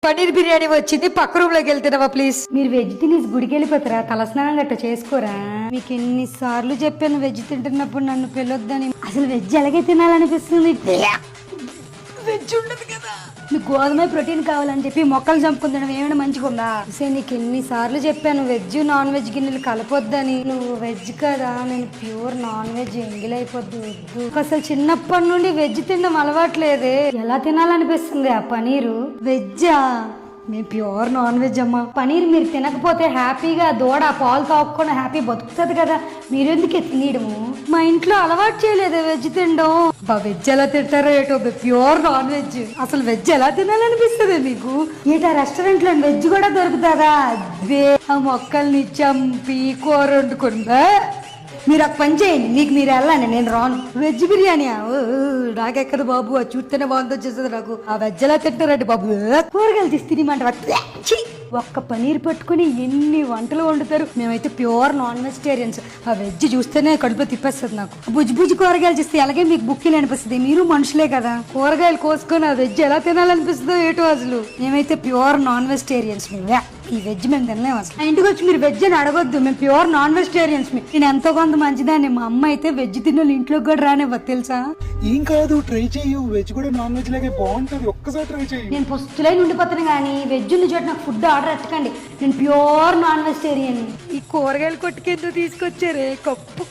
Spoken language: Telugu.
పన్నీర్ బిర్యానీ వచ్చింది, పక్క రూమ్ లోకి వెళ్తున్నావా ప్లీజ్? మీరు వెజ్ తిని గుడికి వెళ్ళిపోతారా? తలస్నానం గట్ట చేసుకోరా? మీకు ఎన్నిసార్లు చెప్పాను వెజ్ తింటున్నప్పుడు నన్ను పిలొద్దని. అసలు వెజ్ ఎలాగే తినాలనిపిస్తుంది? వెజ్ ఉండదు కదా. నీకు గోధుమ ప్రోటీన్ కావాలని చెప్పి మొక్కలు చంపుకుంటాం ఏమైనా మంచిగా ఉందా? సరే నీకు ఎన్నిసార్లు చెప్పాను వెజ్ నాన్ వెజ్ గిన్నెలు కలపొద్దని. నువ్వు వెజ్ కదా, నేను ప్యూర్ నాన్ వెజ్, ఎంగిలైపోద్దు వద్దు. అసలు చిన్నప్పటి నుండి వెజ్ తినడం అలవాట్లేదే. ఎలా తినాలనిపిస్తుంది ఆ పనీరు? వెజ్జా? మేము ప్యూర్ నాన్ వెజ్ అమ్మా. పనీర్ మీరు తినకపోతే హ్యాపీగా దూడ పాలు తాగకుండా హ్యాపీ బతుకుతుంది కదా, మీరు ఎందుకే తినడము? మా ఇంట్లో అలవాటు చేయలేదు వెజ్ తినడం. వెజ్ ఎలా తింటారో ఏటో, ప్యూర్ నాన్ వెజ్. అసలు వెజ్ ఎలా తినాలనిపిస్తుంది మీకు? ఏటా రెస్టారెంట్ లో వెజ్ కూడా దొరుకుతారా? అదే ఆ మొక్కల్ని చంపి కూర వండుకుందా. మీరు ఒక పని చేయండి, మీకు మీరు వెళ్ళండి, నేను రాను. వెజ్ బిర్యానీ నాకెక్కదు బాబు, అది చూస్తేనే బాగుంది వచ్చేస్తుంది నాకు. ఆ వెజ్ ఎలా తింటారండి బాబు? కూరగాయలు తీసి తినమంటారు. ఒక్క పనీర్ పట్టుకుని ఎన్ని వంటలు వండుతారు. మేమైతే ప్యూర్ నాన్ వెజిటేరియన్స్. ఆ వెజ్ చూస్తేనే కడుపులో తిప్పేస్తుంది నాకు. బుజ్జి బుజ్జి కూరగాయలు చేస్తే అలాగే మీకు బుక్కిలు అనిపిస్తుంది. మీరు మనుషులే కదా, కూరగాయలు కోసుకొని ఆ వెజ్ ఎలా తినాలనిపిస్తుందో ఏటో అసలు. మేమైతే ప్యూర్ నాన్ వెజిటేరియన్స్. ఈ వెజ్ మేము తినలేము అసలు. ఇంటికి వచ్చి మీరు వెజ్ అని అడగొద్దు, మేము ప్యూర్ నాన్ వెజిటేరియన్స్. నేను ఎంతో కొంత మంచిదాన్ని. మా అమ్మ అయితే వెజ్ తిన్న ఇంట్లోకి కూడా రానివ్వదు తెలుసా. ఏం కాదు, ట్రై చేయు. వెజ్ కూడా నాన్ వెజ్ లాగే బాగుంటది, ఒక్కసారి ట్రై చేయు. నేను పుస్తులై ఉండిపోతాను కానీ వెజ్ ఉన్న చోట నాకు ఫుడ్ ఆర్డర్ ఎట్టకండి. నేను ప్యూర్ నాన్ వెజిటేరియన్. ఈ కూరగాయలు కొట్టుకెందుకు తీసుకొచ్చారే? కప్పు